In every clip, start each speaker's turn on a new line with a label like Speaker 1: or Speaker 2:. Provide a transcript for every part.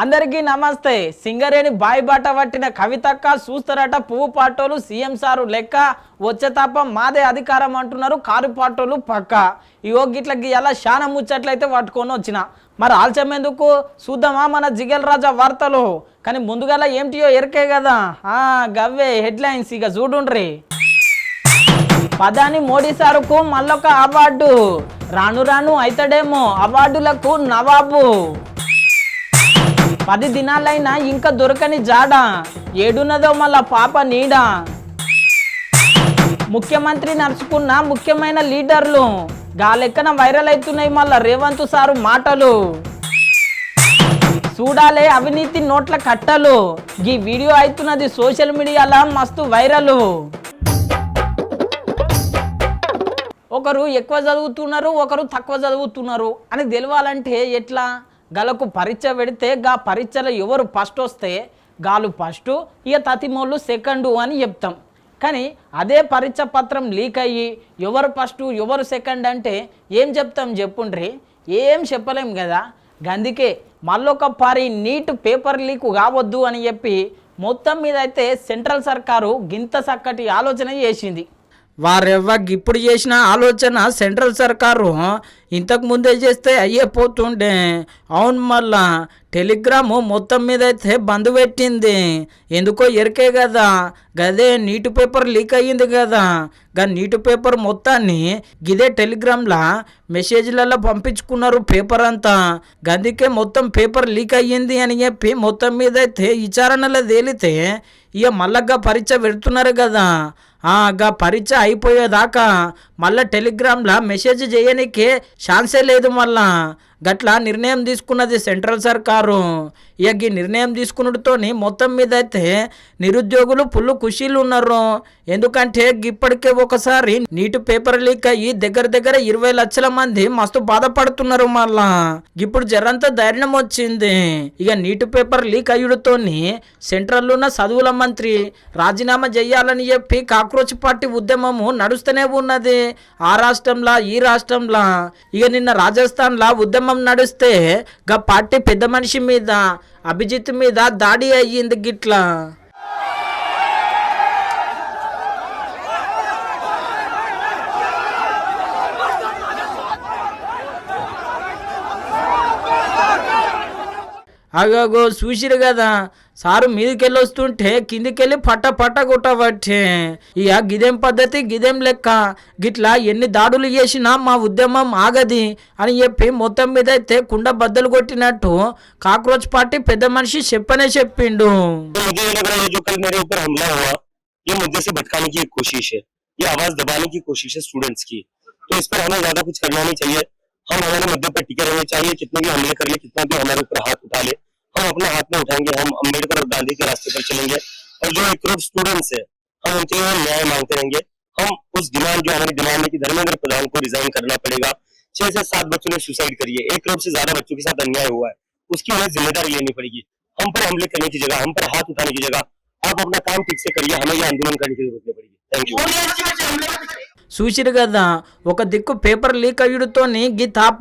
Speaker 1: అందరికీ నమస్తే. సింగరేణి బాయి బాట పట్టిన కవితక్క చూస్తారట పువ్వు పాటోలు సీఎం సారు లెక్క వచ్చే తప్ప మాదే అధికారం అంటున్నారు కారు పాటోలు పక్క. ఇగో గిట్లకి ఎలా శాన ముచ్చట్లయితే పట్టుకొని వచ్చిన. మరి ఆలస్యం ఎందుకు చూద్దామా మన జిగల్ రాజా వార్తలు. కానీ ముందుగా ఏంటియో ఎరికే కదా, గవ్వే హెడ్లైన్స్. ఇక చూడుండ్రి. ప్రధాని మోడీ సారుకు మళ్ళొక అవార్డు, రాను రాను అయితడేమో అవార్డులకు నవాబు. 10 దినాలైనా ఇంకా దొరకని జాడ, ఏడున్నదో మళ్ళా పాప నీడ. ముఖ్యమంత్రి నడుచుకున్న ముఖ్యమైన లీడర్లు గా లెక్కన వైరల్ అవుతున్నాయి మళ్ళా రేవంత్ సారు మాటలు. చూడాలే అవినీతి నోట్ల కట్టలు, ఈ వీడియో అవుతున్నది సోషల్ మీడియాలో మస్తు వైరల్. ఒకరు ఎక్కువ చదువుతున్నారు, ఒకరు తక్కువ చదువుతున్నారు అని తెలవాలంటే ఎట్లా? గలకు పరీక్ష పెడితే గా పరీక్షలో ఎవరు ఫస్ట్ వస్తే గాలు ఫస్ట్, ఇక తతిమోళ్ళు సెకండు అని చెప్తాం. కానీ అదే పరీక్ష పత్రం లీక్ అయ్యి ఎవరు ఫస్ట్ ఎవరు సెకండ్ అంటే ఏం చెప్తాం చెప్పుండ్రి? ఏం చెప్పలేం కదా. అందుకే మళ్ళొక పారి నీట్ పేపర్ లీక్ కావద్దు అని చెప్పి మొత్తం మీద అయితే సెంట్రల్ సర్కారు గింత చక్కటి ఆలోచన చేసింది. ఇప్పుడు చేసిన ఆలోచన సెంట్రల్ సర్కారు ఇంతకు ముందే చేస్తే అయ్యే పోతుండే. అవును, మళ్ళా టెలిగ్రాము మొత్తం మీద అయితే బంద్ పెట్టింది. ఎందుకో ఎరికే కదా, గదే నీటి పేపర్ లీక్ అయ్యింది కదా. గా నీటి పేపర్ మొత్తాన్ని గిదే టెలిగ్రామ్లా మెసేజ్లలో పంపించుకున్నారు పేపర్ అంతా. గందుకే మొత్తం పేపర్ లీక్ అయ్యింది అని చెప్పి మొత్తం మీద అయితే విచారణలో తేలితే ఇక మళ్ళా పరీక్ష పెడుతున్నారు కదా. గా పరీక్ష అయిపోయేదాకా మళ్ళీ టెలిగ్రామ్లో మెసేజ్ చేయనీకే ఛాన్సే లేదు. మళ్ళా గట్లా నిర్ణయం తీసుకున్నది సెంట్రల్ సర్కారు. ఇక ఈ నిర్ణయం తీసుకున్నతో మొత్తం మీద అయితే నిరుద్యోగులు ఫుల్ ఖుషీలు ఉన్నారు. ఎందుకంటే ఇప్పటికే ఒకసారి నీటి పేపర్ లీక్ అయ్యి దగ్గర 20 లక్షల మంది మస్తు బాధపడుతున్నారు. మళ్ళా ఇప్పుడు జరంతా ధైర్యం వచ్చింది. ఇక నీటి పేపర్ లీక్ అయ్యుడితో సెంట్రల్లో ఉన్న చదువుల మంత్రి రాజీనామా చేయాలని చెప్పి కాక్రోచ్ పార్టీ ఉద్యమము నడుస్తూనే ఉన్నది. ఆ రాష్ట్రంలో ఈ రాష్ట్రంలో. ఇక నిన్న రాజస్థాన్లో ఉద్యమం నడుస్తే గా పార్టీ పెద్ద మనిషి మీద అభిజిత్ మీద దాడి అయ్యింది. గిట్లా అగో చూసిరు కదా, సారు మీదకెళ్ళి వస్తుంటే కిందికెళ్ళి పట్ట కొట్టబట్టే. ఇక గిదేం పద్ధతి గిదేం లెక్క, గిట్లా ఎన్ని దాడులు చేసినా మా ఉద్యమం ఆగది అని చెప్పి మొత్తం మీద అయితే కుండ బద్దలు కొట్టినట్టు కాక్రోచ్ పార్టీ పెద్ద మనిషి చెప్పనే చెప్పిండు.
Speaker 2: हम हमारे मुद्दे पर टिके रहने चाहिए, कितने भी हमले कर ले, कितना भी हमारे ऊपर हाथ उठा ले, हम अपने हाथ में उठाएंगे. हम अम्बेडकर और गांधी के रास्ते पर चलेंगे. और जो एक करोड़ स्टूडेंट्स है, हम उनके लिए न्याय मांगते रहेंगे. हम उस डिमांड जो हमारी डिमांड है कि धर्मेंद्र प्रधान को रिजाइन करना पड़ेगा. 6 से 7 बच्चों ने सुसाइड करी है, 1 करोड़ से ज्यादा बच्चों के साथ अन्याय हुआ है, उसकी हमें जिम्मेदारी लेनी पड़ेगी. हम पर हमले करने की जगह, हम पर हाथ उठाने की जगह आप अपना काम ठीक से करिए. हमें यह आंदोलन करने की जरूरत नहीं पड़ेगी. Thank you.
Speaker 1: చూసిరు కదా, ఒక దిక్కు పేపర్ లీక్ అయ్యుడితోని గీ తాప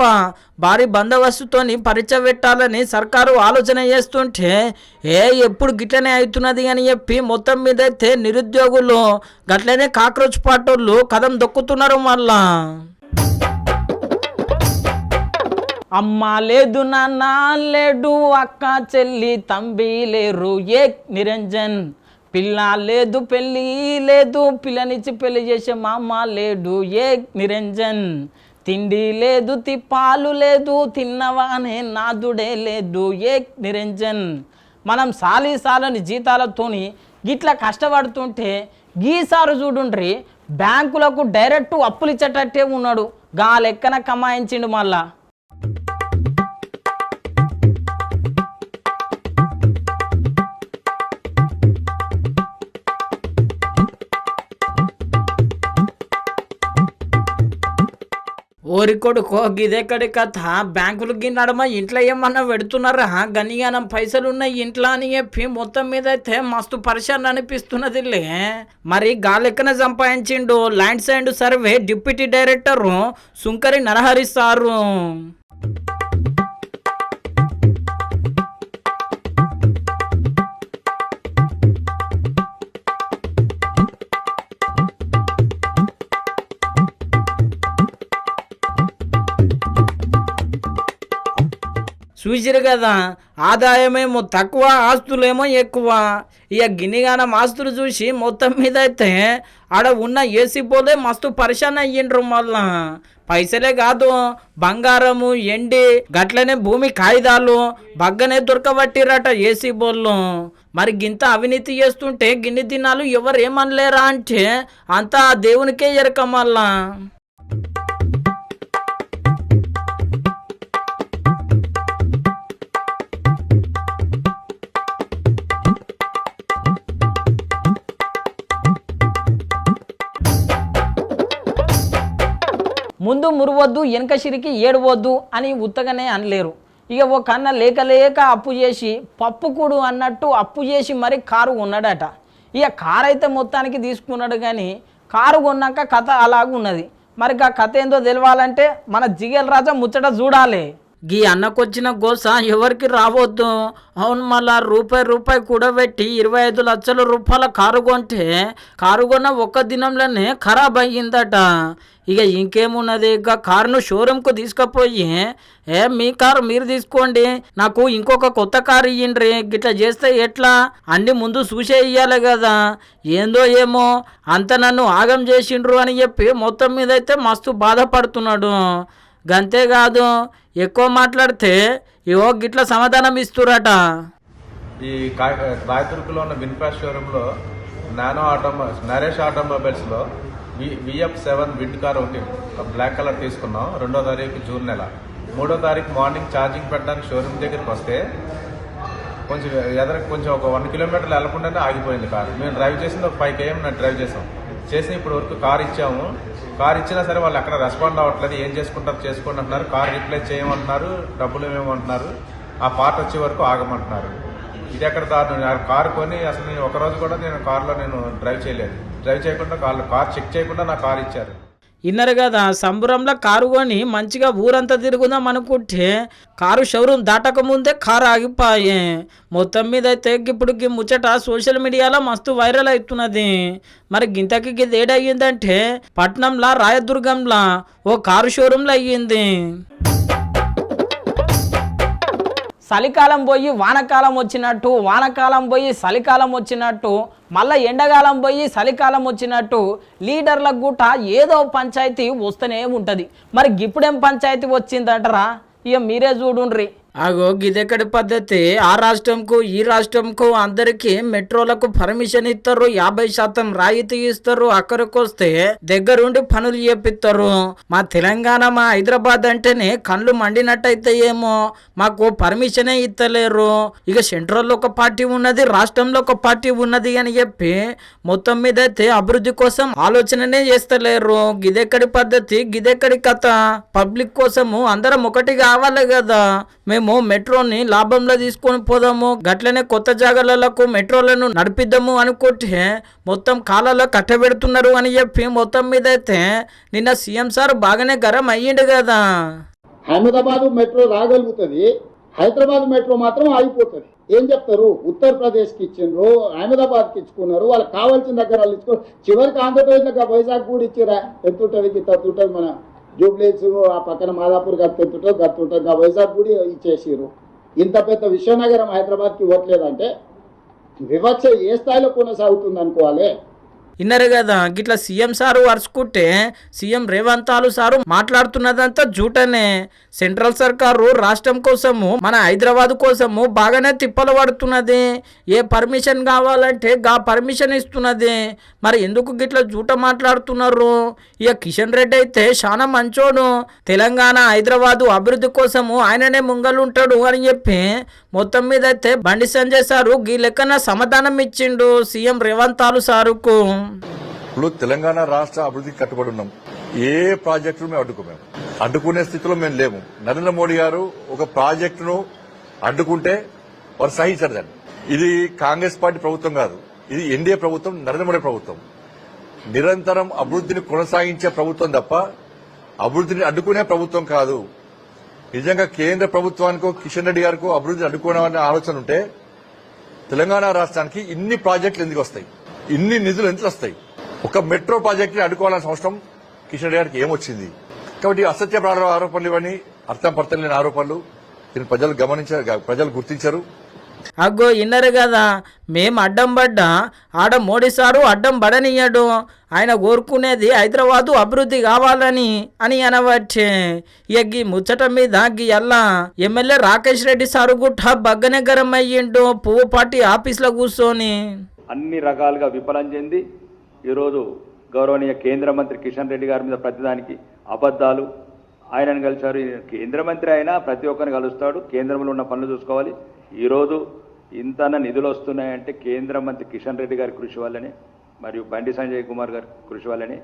Speaker 1: భారీ బందోబస్తుతోని పరీక్ష పెట్టాలని సర్కారు ఆలోచన చేస్తుంటే ఎప్పుడు గిట్లనే అవుతున్నది అని చెప్పి మొత్తం మీద అయితే నిరుద్యోగులు గట్లనే కాక్రోచ్ పాటోళ్ళు కదం దొక్కుతున్నారు. మళ్ళా అమ్మ లేదు, నాన్న లేడు, అక్క చెల్లి తంబి లేరు, నిరంజన్. పిల్ల లేదు, పెళ్ళి లేదు, పిల్లనిచ్చి పెళ్లి చేసే మామ లేడు, నిరంజన్. తిండి లేదు, తిప్పాలు లేదు, తిన్నవానే నాదుడే లేదు, నిరంజన్. మనం సాలని జీతాలతోని గిట్లా కష్టపడుతుంటే గీసారు చూడుండ్రి బ్యాంకులకు డైరెక్ట్ అప్పులు ఇచ్చేటట్టే ఉన్నాడు. గా లెక్కన కమాయించిండు. మళ్ళా ఓరి కొడుకో గిదెక్కడి కథ, బ్యాంకులకి నడమ ఇంట్లో ఏమన్నా పెడుతున్నారా? గనిగానం పైసలున్నాయి ఇంట్లో అని చెప్పి మొత్తం మీద అయితే మస్తు పరిశాన్ అనిపిస్తున్నదిలే. మరి గాలెక్కన సంపాదించిండు lands and survey deputy director Sunkari Narahari sir. చూసిరు కదా, ఆదాయమేమో తక్కువ, ఆస్తులేమో ఎక్కువ. ఇక గిన్నిగానం ఆస్తులు చూసి మొత్తం మీద అయితే ఆడ ఉన్న ఏసీ పోలే మస్తు పరిశాన్ అయ్యిండ్రు. మళ్ళా పైసలే కాదు, బంగారము, ఎండి, గట్లనే భూమి కాగితాలు బగ్గనే దొరకబట్టిరట ఏసీ బోళ్ళు. మరి గింత అవినీతి చేస్తుంటే గిన్ని దినాలు ఎవరు ఏమనలేరా అంటే అంతా ఆ దేవునికే ఎరక. మళ్ళా ముందు మురవద్దు వెనక సిరికి ఏడవద్దు అని ఉత్తగానే అనలేరు. ఇక ఒక అన్న లేక అప్పు చేసి పప్పుకూడు అన్నట్టు అప్పు చేసి మరి కారు కొన్నాడట. ఇక కారు అయితే మొత్తానికి తీసుకున్నాడు, కానీ కారు కొన్నాక కథ అలాగున్నది. మరి ఆ కథ ఏందో తెలవాలంటే మన జిగేల్ రాజా ముచ్చట చూడాలి. గీ అన్నకొచ్చిన గోస ఎవరికి రావద్దు. అవును, మళ్ళా రూపాయి కూడబెట్టి 25 లక్షల రూపాయల కారు కొంటే కారు కొన్న ఒక్క దినంలోనే ఖరాబ్ అయ్యిందట. ఇక ఇంకేమున్నది, ఇక కారును షోరూమ్కు తీసుకుపోయి మీ కారు మీరు తీసుకోండి, నాకు ఇంకొక కొత్త కారు ఇయ్యండ్రి, గిట్లా చేస్తే ఎట్లా అన్ని ముందు చూసే ఇయ్యాలి కదా. ఏందో ఏమో అంత నన్ను ఆగం చేసిండ్రు అని చెప్పి మొత్తం మీద అయితే మస్తు బాధపడుతున్నాడు. గంతేకాదు, ఎక్కువ మాట్లాడితే ఏవో గిట్ల సమాధానం ఇస్తురట.
Speaker 3: ఈ రాయదుర్గలో ఉన్న విన్ఫాస్ట్ షోరూంలో నరేష్ ఆటోమొబైల్స్లో VF7 విండ్ కార్ ఒకటి బ్లాక్ కలర్ తీసుకున్నాం. 2వ తారీఖు జూన్ నెల. 3వ తారీఖు మార్నింగ్ ఛార్జింగ్ పెట్టడానికి షోరూమ్ దగ్గరికి వస్తే కొంచెం ఒక 1 కిలోమీటర్లు వెళ్లకుండానే ఆగిపోయింది కారు. మేము డ్రైవ్ చేసింది ఒక 5 km నేను డ్రైవ్ చేసి ఇప్పుడు వరకు కార్ ఇచ్చాము. కార్ ఇచ్చినా సరే వాళ్ళు ఎక్కడ రెస్పాండ్ అవ్వట్లేదు. ఏం చేసుకుంటారు చేసుకోండి అంటున్నారు. కార్ రిప్లేస్ చేయమంటున్నారు, డబ్బులు ఏమేమంటున్నారు, ఆ పార్ట్ వచ్చే వరకు ఆగమంటున్నారు. ఇది ఎక్కడ దారుణం. కారు కొని అసలు నేను ఒకరోజు కూడా కార్లో డ్రైవ్ చేయలేదు. డ్రైవ్ చేయకుండా కార్ చెక్ చేయకుండా నా కార్ ఇచ్చారు.
Speaker 1: ఇన్నరు కదా, సంబురంలో కారు కొని మంచిగా ఊరంతా తిరుగుదాం అనుకుంటే కారు షోరూమ్ దాటక ముందే కారు ఆగిపోయే. మొత్తం మీద అయితే ఇప్పుడు ముచ్చట సోషల్ మీడియాలో మస్తు వైరల్ అవుతున్నది. మరి గింతకి గిది ఏడయ్యిందంటే పట్నంలో రాయదుర్గంలో ఓ కారు షోరూంలో అయ్యింది. చలికాలం పోయి వానకాలం వచ్చినట్టు, వానకాలం పోయి చలికాలం వచ్చినట్టు, మళ్ళీ ఎండాకాలం పోయి చలికాలం వచ్చినట్టు లీడర్లకు గుట్ట ఏదో పంచాయతీ వస్తూనే ఉంటుంది. మరి ఇప్పుడేం పంచాయతీ వచ్చిందంటారా? ఇక మీరే చూడుండ్రి. అగో గిదెక్కడి పద్ధతి. ఆ రాష్ట్రంకు ఈ రాష్ట్రంకు అందరికి మెట్రోలకు పర్మిషన్ ఇస్తారు, 50% రాయితీ ఇస్తారు. అక్కడికి వస్తే దగ్గరుండి పనులు చేపిస్తారు. మా తెలంగాణ, మా హైదరాబాద్ అంటేనే కళ్ళు మండినట్టయితే ఏమో మాకు పర్మిషనే ఇస్తలేరు. ఇక సెంట్రల్లో ఒక పార్టీ ఉన్నది, రాష్ట్రంలో ఒక పార్టీ ఉన్నది అని చెప్పి మొత్తం మీద అయితే అభివృద్ధి కోసం ఆలోచననే చేస్తలేరు. గిదెక్కడి పద్ధతి, గిదెక్కడి కథ. పబ్లిక్ కోసము అందరం ఒకటి కావాలి కదా. మేము మెట్రోని లాభంలో తీసుకొని పోదాము, గట్లనే కొత్త జాగాలకు మెట్రోలను నడిపిద్దాము అనుకుంటే మొత్తం కాలాల్లో కట్టబెడుతున్నారు అని చెప్పి మొత్తం మీద అయితే నిన్న సీఎం సార్ బాగానే గరం అయ్యిండు కదా.
Speaker 4: అహ్మదాబాద్ మెట్రో రాగలుగుతుంది, హైదరాబాద్ మెట్రో మాత్రం ఆగిపోతుంది. ఏం చెప్తారు? ఉత్తరప్రదేశ్కి ఇచ్చిండ్రు, అహ్మదాబాద్కి ఇచ్చుకున్నారు, వాళ్ళకి కావాల్సిన దగ్గర వాళ్ళు ఇచ్చుకున్నారు. చివరికి ఆంధ్రప్రదేశ్లో వైజాగ్ కూడా ఇచ్చిరా. ఎంత ఉంటుంది తత్తుంటుంది, మన జూబ్లీస్ ఆ పక్కన మాదాపూర్ గత్తుంటుంది, గత్తుంటుంది. వైజాగ్ కూడా ఇచ్చేసారు. ఇంత పెద్ద విశ్వనగరం హైదరాబాద్కి ఇవ్వట్లేదంటే వివక్ష ఏ స్థాయిలో కొనసాగుతుంది అనుకోవాలి.
Speaker 1: ఇన్నరు కదా, గిట్లా సీఎం సారు అరుచుకుంటే సీఎం రేవంత్ సారు మాట్లాడుతున్నదంతా జూటనే. సెంట్రల్ సర్కారు రాష్ట్రం కోసము, మన హైదరాబాద్ కోసము బాగానే తిప్పలు పడుతున్నది. ఏ పర్మిషన్ కావాలంటే గా పర్మిషన్ ఇస్తున్నది. మరి ఎందుకు గిట్లా జూట మాట్లాడుతున్నారు? ఇక కిషన్ రెడ్డి అయితే చాలా మంచోడు, తెలంగాణ హైదరాబాదు అభివృద్ధి కోసము ఆయననే ముంగలుంటాడు అని చెప్పి మొత్తం మీద అయితే బండి సంజయ్ సారు గీ లెక్కన సమాధానం ఇచ్చిండు సీఎం రేవంత్ సారుకు.
Speaker 5: ఇప్పుడు తెలంగాణ రాష్ట్ర అభివృద్ధికి కట్టుబడి ఉన్నాం. ఏ ప్రాజెక్టును మేము అడ్డుకునే స్థితిలో మేము లేము. నరేంద్ర మోడీ గారు ఒక ప్రాజెక్టును అడ్డుకుంటే వారు సహించారు దాన్ని. ఇది కాంగ్రెస్ పార్టీ ప్రభుత్వం కాదు, ఇది ఎన్డీఏ ప్రభుత్వం, నరేంద్ర మోడీ ప్రభుత్వం. నిరంతరం అభివృద్ధిని కొనసాగించే ప్రభుత్వం తప్ప అభివృద్ధిని అడ్డుకునే ప్రభుత్వం కాదు. నిజంగా కేంద్ర ప్రభుత్వానికో కిషన్ రెడ్డి గారికో అభివృద్ధిని అడ్డుకోవాలనే ఆలోచన ఉంటే తెలంగాణ రాష్ట్రానికి ఇన్ని ప్రాజెక్టులు ఎందుకు వస్తాయి, ఇన్ని నిధులు ఎంత వస్తాయి? ఒక మెట్రో ప్రాజెక్టుని అడ్డుకోవాల్సిన అవసరం కిషన్ రెడ్డి గారికి ఏమొచ్చింది? కాబట్టి అసత్య ఆరోపణలు ఇవన్నీ అర్థం పడతలేని ఆరోపణలు. దీన్ని ప్రజలు గమనించారు, ప్రజలు గుర్తించారు.
Speaker 1: అగ్గో ఇన్నరు కదా, మేము అడ్డం పడ్డా ఆడ మోడీ సారు అడ్డం పడనియ్యడు, ఆయన కోరుకునేది హైదరాబాదు అభివృద్ధి కావాలని అని అనవచ్చే. ఇక ముచ్చట మీద అల్లా ఎమ్మెల్యే రాకేష్ రెడ్డి సారు గుట్ట బగ్గనే గరం అయ్యిండు పువ్వు పార్టీ ఆఫీస్లో కూర్చొని.
Speaker 6: అన్ని రకాలుగా విఫలం చెంది ఈరోజు గౌరవనీయ కేంద్ర మంత్రి కిషన్ రెడ్డి గారి మీద ప్రతిదానికి అబద్ధాలు, ఆయనను కలిశారు. కేంద్ర మంత్రి అయినా ప్రతి ఒక్కరిని కలుస్తాడు, కేంద్రంలో ఉన్న పనులు చూసుకోవాలి. ఈరోజు ఇంతన నిధులు వస్తున్నాయంటే కేంద్ర మంత్రి కిషన్ రెడ్డి గారి కృషి వల్లనే, మరియు బండి సంజయ్ కుమార్ గారి కృషి వల్లనే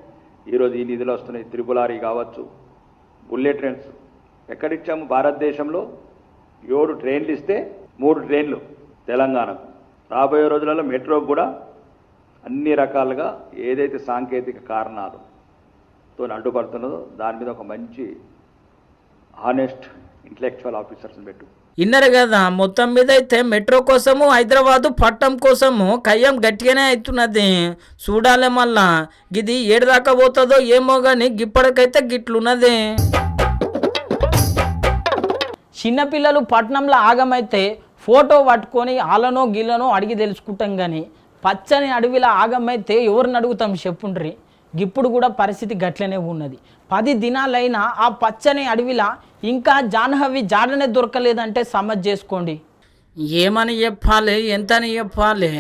Speaker 6: ఈరోజు ఈ నిధులు వస్తున్నాయి. త్రిపులారీ కావచ్చు, బుల్లెట్ ట్రైన్స్ ఎక్కడిచ్చాము? భారతదేశంలో 7 ట్రైన్లు ఇస్తే 3 ట్రైన్లు తెలంగాణకు. రాబోయే రోజులలో మెట్రోకు కూడా అన్ని రకాలుగా ఏదైతే సాంకేతిక కారణాలతో అడ్డుపడుతున్నదో దాని మీద ఒక మంచి హానెస్ట్ ఇంటలెక్చువల్ ఆఫీసర్స్ని పెట్టు.
Speaker 1: ఇన్నరు కదా, మొత్తం మీద అయితే మెట్రో కోసము హైదరాబాదు పట్టం కోసము కయ్యం గట్టిగానే అవుతున్నది. చూడాలి మళ్ళా ఇది ఏడుదాకా పోతుందో ఏమో కానీ ఇప్పటికైతే గిట్లున్నది. చిన్నపిల్లలు పట్టణంలో ఆగమైతే ఫోటో పట్టుకొని ఆలనో గిల్లనో అడిగి తెలుసుకుంటాం, కానీ పచ్చని అడవిలో ఆగమైతే ఎవరిని అడుగుతాం చెప్పుండ్రి. ఇప్పుడు కూడా పరిస్థితి గట్లనే ఉన్నది. 10 దినాలైనా ఆ పచ్చని అడవిలా ఇంకా జాహ్నవి జాడనే దొరకలేదంటే సమజ్ చేసుకోండి. ఏమని చెప్పాలి, ఎంతని చెప్పాలి,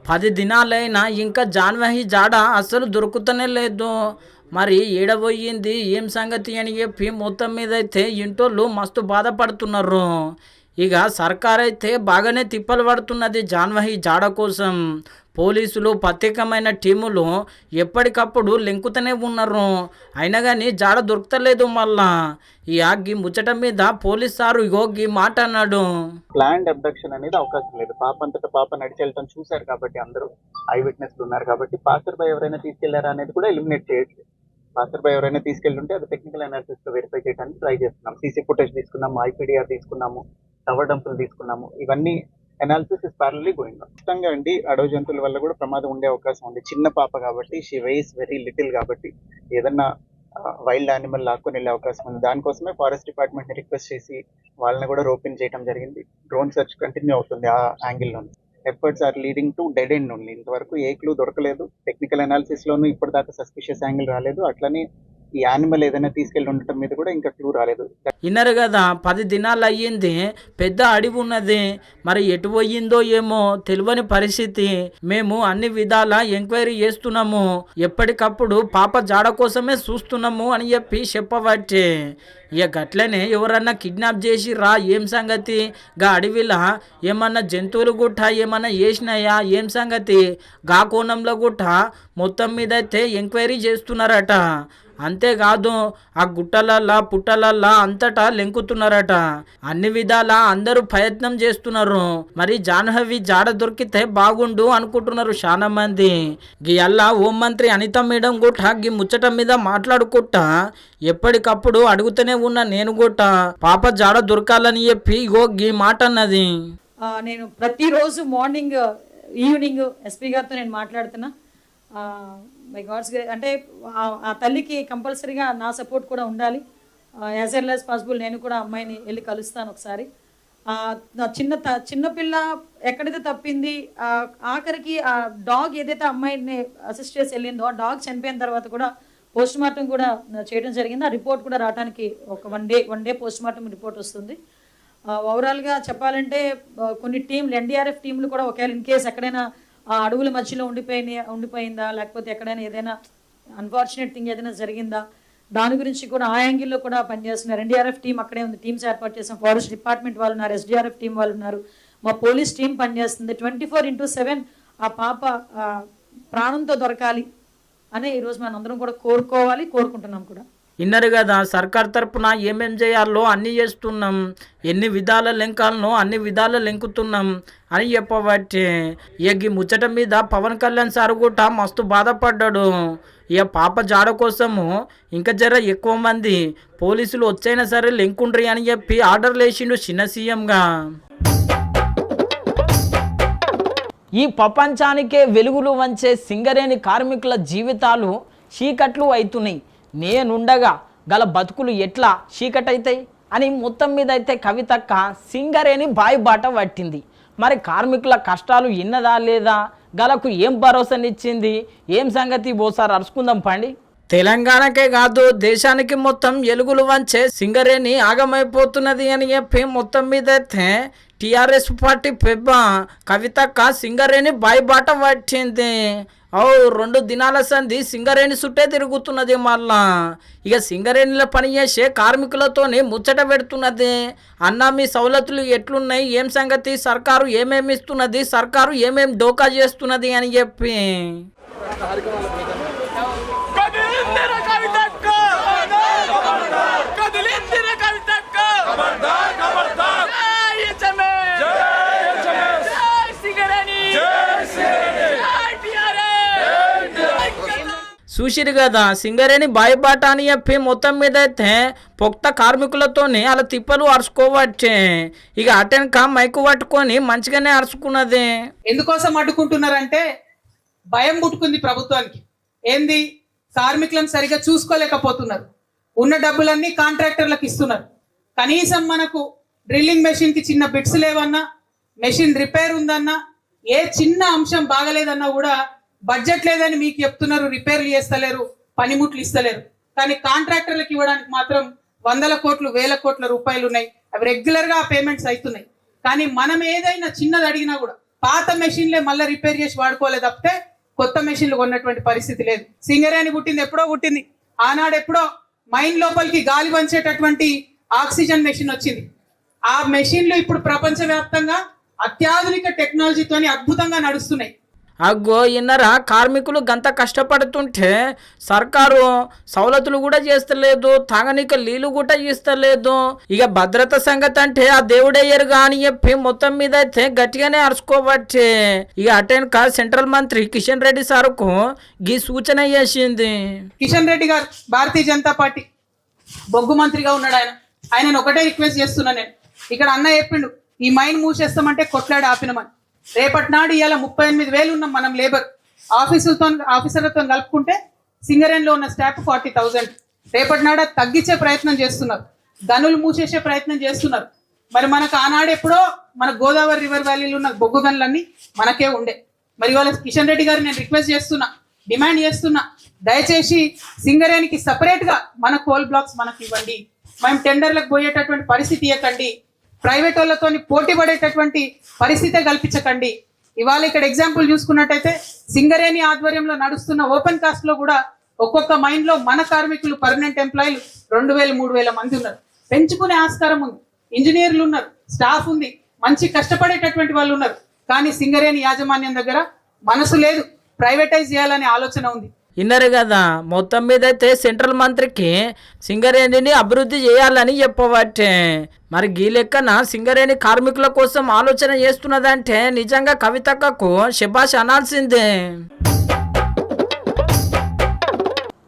Speaker 1: 10 దినాలైనా ఇంకా జాహ్నవి జాడ అసలు దొరుకుతూనే లేదు. మరి ఏడబోయింది ఏం సంగతి అని చెప్పి మొత్తం మీద అయితే ఇంటోళ్ళు మస్తు బాధపడుతున్నారు. ఇక సర్కార్ అయితే బాగానే తిప్పలు పడుతున్నది జాహ్నవి జాడ కోసం. పోలీసులు ప్రత్యేకమైన టీములు ఎప్పటికప్పుడు లెంకుతూనే ఉన్నారు, అయినా కానీ జాడ దొరుకుతలేదు. మళ్ళా ఈ ఆగి ముచ్చట మీద పోలీస్ సారు ఇగోగి మాట అన్నాడు.
Speaker 7: ప్లాండ్ అబ్డక్షన్ అనేది అవకాశం లేదు. పాప అంతటా పాప నడిచి వెళ్ళటం చూశారు కాబట్టి, అందరూ ఐ విట్నెస్లు ఉన్నారు కాబట్టి, పాసర్ బై ఎవరైనా తీసుకెళ్లారా అనేది కూడా ఎలిమినేట్ చేయట్లేదు. పాసర్ బై ఎవరైనా తీసుకెళ్తుంటే అది టెక్నికల్ అనాలిసిస్ తో వెరిఫై చేయడానికి ట్రై చేస్తున్నాం. సీసీ ఫుటేజ్ తీసుకున్నాము, ఐపీడీఆర్ తీసుకున్నాము, టవర్ డంపులు తీసుకున్నాము. ఇవన్నీ అనాలిసిస్ ఇస్ ప్యారలీ గోయింగ్ ఆన్. ఖచ్చితంగా అండి, అడవి జంతువుల వల్ల కూడా ప్రమాదం ఉండే అవకాశం ఉంది. చిన్న పాప కాబట్టి, షీ వెయిస్ వెరీ లిటిల్ కాబట్టి ఏదన్నా వైల్డ్ యానిమల్ లాక్కొని వెళ్ళే అవకాశం ఉంది. దానికోసమే ఫారెస్ట్ డిపార్ట్మెంట్ ని రిక్వెస్ట్ చేసి వాళ్ళని కూడా రోపిన్ చేయడం జరిగింది. డ్రోన్ సెర్చ్ కంటిన్యూ అవుతుంది ఆ యాంగిల్లో. Efforts are leading to dead end only. ఇంతవరకు ఏ క్లూ దొరకలేదు. టెక్నికల్ అనాలిసిస్ లోనూ ఇప్పటిదాకా సస్పిషియస్ యాంగిల్ రాలేదు. అట్లనే ఈ యానిమల్ ఏదైనా తీసుకెళ్ళి ఉండటం మీద కూడా ఇంకా క్లూ రాలేదు.
Speaker 1: ఇన్నరు కదా, 10 దినాలు అయ్యింది, పెద్ద అడవి ఉన్నది, మరి ఎటు పోయిందో ఏమో తెలియని పరిస్థితి. మేము అన్ని విధాల ఎంక్వైరీ చేస్తున్నాము, ఎప్పటికప్పుడు పాప జాడ కోసమే చూస్తున్నాము అని చెప్పి చెప్పబట్టే. ఇక గట్లనే ఎవరన్నా కిడ్నాప్ చేసి రా ఏం సంగతి, గా అడవిలా ఏమన్నా జంతువులు గుట్ట ఏమన్నా వేసినాయా ఏం సంగతి, గా కోణంలో గుట్ట మొత్తం మీద అయితే ఎంక్వైరీ చేస్తున్నారట. అంతేకాదు ఆ గుట్టలల్లా పుట్టలల్లా అంతటా లెంకుతున్నారట. అన్ని విధాలా అందరూ ప్రయత్నం చేస్తున్నారు. మరి జాహ్నవి జాడ దొరికితే బాగుండు అనుకుంటున్నారు చాలా మంది. గియల్లా హోం మంత్రి అనిత మేడం కూడా గీ ముచ్చట మీద మాట్లాడుకుంటా ఎప్పటికప్పుడు అడుగుతూనే ఉన్నా నేను కూడా పాప జాడ దొరకాలని చెప్పి ఇగో గీ మాట అన్నది.
Speaker 8: నేను ప్రతిరోజు మార్నింగ్ ఈవినింగ్ ఎస్పీ గారితో నేను మాట్లాడుతున్నా. మై గాడ్స్ అంటే ఆ తల్లికి కంపల్సరీగా నా సపోర్ట్ కూడా ఉండాలి. యాజ్ ఎర్లీ యాజ్ పాసిబుల్ నేను కూడా అమ్మాయిని వెళ్ళి కలుస్తాను ఒకసారి. చిన్నపిల్ల ఎక్కడైతే తప్పింది, ఆఖరికి ఆ డాగ్ ఏదైతే అమ్మాయిని అసిస్ట్ చేసి వెళ్ళిందో ఆ డాగ్ చనిపోయిన తర్వాత కూడా పోస్ట్ మార్టం కూడా చేయడం జరిగింది. ఆ రిపోర్ట్ కూడా రావడానికి ఒక one day post mortem report వస్తుంది. ఓవరాల్గా చెప్పాలంటే కొన్ని టీంలు ఎన్డీఆర్ఎఫ్ టీంలు కూడా ఒకవేళ ఇన్ కేసు ఎక్కడైనా ఆ అడవుల మధ్యలో ఉండిపోయిందా, లేకపోతే ఎక్కడైనా ఏదైనా అన్ఫార్చునేట్ థింగ్ ఏదైనా జరిగిందా, దాని గురించి కూడా ఆ యాంగిల్లో కూడా పనిచేస్తున్నారు. ఎన్డీఆర్ఎఫ్ టీం అక్కడే ఉంది, టీమ్స్ ఏర్పాటు చేసాం. ఫారెస్ట్ డిపార్ట్మెంట్ వాళ్ళు ఉన్నారు, ఎస్డీఆర్ఎఫ్ టీం వాళ్ళు ఉన్నారు, మా పోలీస్ టీం పనిచేస్తుంది. 24/7 ఆ పాప ప్రాణంతో దొరకాలి అని ఈరోజు మనం అందరం కూడా కోరుకుంటున్నాం కూడా.
Speaker 1: ఇన్నరు కదా, సర్కార్ తరపున ఏమేం చేయాలో అన్నీ చేస్తున్నాం, ఎన్ని విధాల లెంకాలనో అన్ని విధాల లెంకుతున్నాం అని చెప్పబట్టే. ఇక ముచ్చట మీద పవన్ కళ్యాణ్ సార్ కూడా మస్తు బాధపడ్డాడు. ఇక పాప జాడ కోసము ఇంకా జర ఎక్కువ మంది పోలీసులు వచ్చైనా సరే లెంకుండ్రి అని చెప్పి ఆర్డర్లు వేసిండు చిన్న సీఎంగా. ఈ ప్రపంచానికే వెలుగులు వంచే సింగరేణి కార్మికుల జీవితాలు చీకట్లు అవుతున్నాయి. నేనుండగా గల బతుకులు ఎట్లా చీకటైతాయి? అని మొత్తం మీద అయితే కవితక్క సింగరేణి బాయి బాట పట్టింది. మరి కార్మికుల కష్టాలు ఇన్నదా లేదా, గలకు ఏం భరోసానిచ్చింది, ఏం సంగతి ఓసారి అరుచుకుందాం పండి. తెలంగాణకే కాదు దేశానికి మొత్తం ఎలుగులు వంచే సింగరేణి ఆగమైపోతున్నది అని చెప్పి మొత్తం మీద అయితే టీఆర్ఎస్ పార్టీ పెబ్బ కవితక్క సింగరేణి బాయి బాట పట్టింది. 2 దినాల సంధి సింగరేణి చుట్టే తిరుగుతున్నది. మళ్ళా ఇక సింగరేణిలో పనిచేసే కార్మికులతోనే ముచ్చట పెడుతున్నది. అన్న మీ సవలతులు ఎట్లున్నాయి, ఏం సంగతి, సర్కారు ఏమేమి ఇస్తున్నది, సర్కారు ఏమేమి డోకా చేస్తున్నది అని చెప్పి చూసిరు కదా సింగరేణి బాయిబాట అని చెప్పి మొత్తం మీద అయితే పొక్త కార్మికులతోనే అలా తిప్పలు అరుచుకోవచ్చే. ఇక అటెన్క మైకు పట్టుకొని మంచిగానే అరుచుకున్నది.
Speaker 9: ఎందుకోసం అడ్డుకుంటున్నారంటే భయం పుట్టుకుంది ప్రభుత్వానికి. ఏంది, కార్మికులను సరిగా చూసుకోలేకపోతున్నారు, ఉన్న డబ్బులన్నీ కాంట్రాక్టర్లకు ఇస్తున్నారు. కనీసం మనకు డ్రిల్లింగ్ మెషిన్ కి చిన్న బిట్స్ లేవన్నా, మెషిన్ రిపేర్ ఉందన్నా, ఏ చిన్న అంశం బాగలేదన్నా కూడా బడ్జెట్ లేదని మీకు చెప్తున్నారు, రిపేర్లు చేస్తలేరు, పనిముట్లు ఇస్తలేరు. కానీ కాంట్రాక్టర్లకు ఇవ్వడానికి మాత్రం 100 కోట్లు 1000 కోట్ల రూపాయలు ఉన్నాయి. అవి రెగ్యులర్ గా పేమెంట్స్ అవుతున్నాయి. కానీ మనం ఏదైనా చిన్నది అడిగినా కూడా పాత మెషిన్లే మళ్ళీ రిపేర్ చేసి వాడుకోలేదు తప్పితే కొత్త మెషిన్లు కొన్నటువంటి పరిస్థితి లేదు. సింగరేణి పుట్టింది ఎప్పుడో పుట్టింది. ఆనాడు ఎప్పుడో మైన్ లోపలికి గాలి వంచేటటువంటి ఆక్సిజన్ మెషిన్ వచ్చింది. ఆ మెషిన్లు ఇప్పుడు ప్రపంచవ్యాప్తంగా అత్యాధునిక టెక్నాలజీతోని అద్భుతంగా నడుస్తున్నాయి.
Speaker 1: అగ్గో ఇన్నరా కార్మికులు గంత కష్టపడుతుంటే సర్కారు సవలతులు కూడా చేస్తలేదు, తాగనీక నీళ్ళు కూడా ఇస్తలేదు. ఇక భద్రత సంగతి అంటే ఆ దేవుడయ్యారుగా అని చెప్పి మొత్తం మీద అయితే గట్టిగానే అరుచుకోవచ్చు. ఇక అటెన్క సెంట్రల్ మంత్రి కిషన్ రెడ్డి సార్కు ఈ సూచన చేసింది.
Speaker 9: కిషన్ రెడ్డి గారు భారతీయ జనతా పార్టీ బొగ్గు మంత్రిగా ఉన్నాడు. ఆయనను ఒకటే రిక్వెస్ట్ చేస్తున్నా నేను. ఇక్కడ అన్న చెప్పిండు ఈ మైన్ మూసేస్తామంటే కొట్లాడి ఆపినమని. రేపటి నాడు ఇవాళ 38,000 ఉన్నాం మనం లేబర్. ఆఫీసర్లతో కలుపుకుంటే సింగరేణిలో ఉన్న స్టాఫ్ 40,000. రేపటి నాడు తగ్గించే ప్రయత్నం చేస్తున్నారు, గనులు మూసేసే ప్రయత్నం చేస్తున్నారు. మరి మనకు ఆనాడు ఎప్పుడో మన గోదావరి రివర్ వ్యాలీలో ఉన్న బొగ్గు గనులన్నీ మనకే ఉండే. మరి ఇవాళ కిషన్ రెడ్డి గారు నేను రిక్వెస్ట్ చేస్తున్నా, డిమాండ్ చేస్తున్నా, దయచేసి సింగరేణికి సపరేట్ గా మన కోల్ బ్లాక్స్ మనకు ఇవ్వండి. మేము టెండర్లకు పోయేటటువంటి పరిస్థితి ఇవ్వకండి, ప్రైవేట్ వాళ్ళతో పోటీ పడేటటువంటి పరిస్థితే కల్పించకండి. ఇవాళ ఇక్కడ ఎగ్జాంపుల్ చూసుకున్నట్టయితే సింగరేణి ఆధ్వర్యంలో నడుస్తున్న ఓపెన్ కాస్ట్ లో కూడా ఒక్కొక్క మైన్ లో మన కార్మికులు పర్మనెంట్ ఎంప్లాయీలు 2,000-3,000 మంది ఉన్నారు. పెంచుకునే ఆస్కారం ఉంది, ఇంజనీర్లు ఉన్నారు, స్టాఫ్ ఉంది, మంచి కష్టపడేటటువంటి వాళ్ళు ఉన్నారు. కానీ సింగరేణి యాజమాన్యం దగ్గర మనసు లేదు, ప్రైవేటైజ్ చేయాలనే ఆలోచన ఉంది.
Speaker 1: ఇన్నరు కదా మొత్తం మీద అయితే సెంట్రల్ మంత్రికి సింగరేణిని అభివృద్ధి చేయాలని చెప్పవచ్చే. మరి గీ లెక్కన సింగరేణి కార్మికుల కోసం ఆలోచన చేస్తున్నదంటే నిజంగా కవితక్కకు శభాష్ అనాల్సిందే.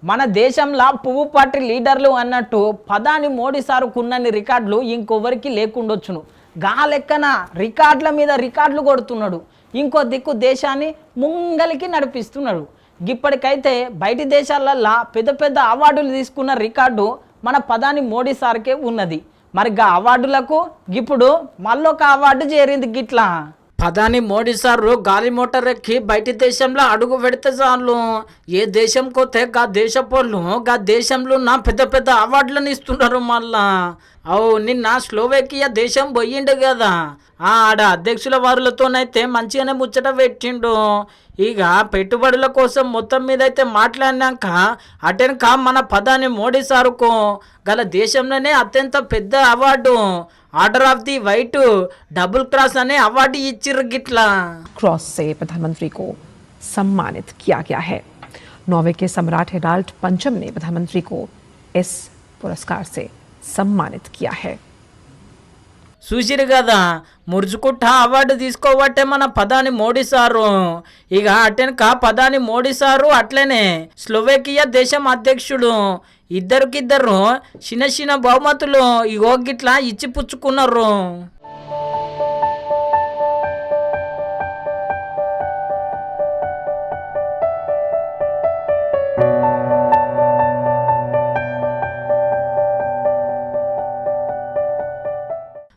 Speaker 1: మన దేశంలో పువ్వు పార్టీ లీడర్లు అన్నట్టు ప్రధాని మోడీ సారుకున్నన్ని రికార్డులు ఇంకొవరికి లేకుండొచ్చును. గా లెక్కన రికార్డుల మీద రికార్డులు కొడుతున్నాడు. ఇంకో దిక్కు దేశాన్ని ముంగలికి నడిపిస్తున్నాడు. ఇప్పటికైతే బయటి దేశాలల్లో పెద్ద పెద్ద అవార్డులు తీసుకున్న రికార్డు మన ప్రధాని మోడీ సార్కే ఉన్నది. మరి గా అవార్డులకు ఇప్పుడు మళ్ళొక అవార్డు చేరింది. గిట్లా ప్రధాని మోడీ సారు గాలి మోటార్ ఎక్కి బయటి దేశంలో అడుగు పెడితే చాలు, ఏ దేశం కోతే గా దేశపోళ్ళు గా దేశంలో ఉన్న పెద్ద పెద్ద అవార్డులను ఇస్తున్నారు. మళ్ళా నిన్న స్లోవేకియా దేశం పోయిండు కదా, ఆడ అధ్యక్షుల వారులతోనైతే మంచిగానే ముచ్చట పెట్టిండు. ఇక పెట్టుబడుల కోసం మొత్తం మీద అయితే మాట్లాడినాక అటెన్క మన ప్రధాని మోడీ సారుకు గల దేశంలోనే అత్యంత పెద్ద award order of the white double cross अने अवार्ड इच्चिर्रु गिट्ला
Speaker 10: क्रॉस से प्रधानमंत्री को सम्मानित किया गया है। नॉर्वे के सम्राट हेराल्ड पंचम ने प्रधानमंत्री को इस पुरस्कार से सम्मानित किया है।
Speaker 1: చూసిరు కదా మురుజుకుట్ట అవార్డు తీసుకోవట్టే మన ప్రధాని మోడీ సారు. ఇక అటెన్క ప్రధాని మోడీ సారు అట్లనే స్లోవేకియా దేశం అధ్యక్షుడు ఇద్దరికిద్దరు చిన్న చిన్న బహుమతులు ఇగో గిట్లా ఇచ్చి పుచ్చుకున్నారు.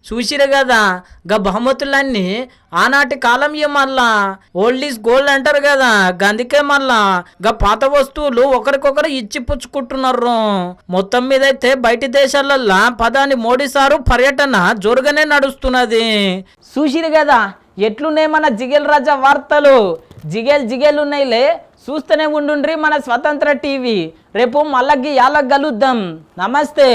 Speaker 1: చూసిరు కదా గా బహుమతులన్నీ ఆనాటి కాలం మళ్ళా ఓల్డ్ ఈజ్ గోల్డ్ అంటారు కదా గందుకే మళ్ళా గా పాత వస్తువులు ఒకరికొకరు ఇచ్చి పుచ్చుకుంటున్నారు. మొత్తం మీద అయితే బయటి దేశాలల్లో ప్రధాని మోడీ సారు పర్యటన జోరుగానే నడుస్తున్నది. చూసిరు కదా ఎట్లున్నాయి మన జిగేల్ రాజా వార్తలు. జిగేల్ ఉన్నాయిలే, చూస్తూనే ఉండుండ్రి మన స్వతంత్ర టీవీ. రేపు మళ్ళీ యాలకు కలుద్దాం. నమస్తే.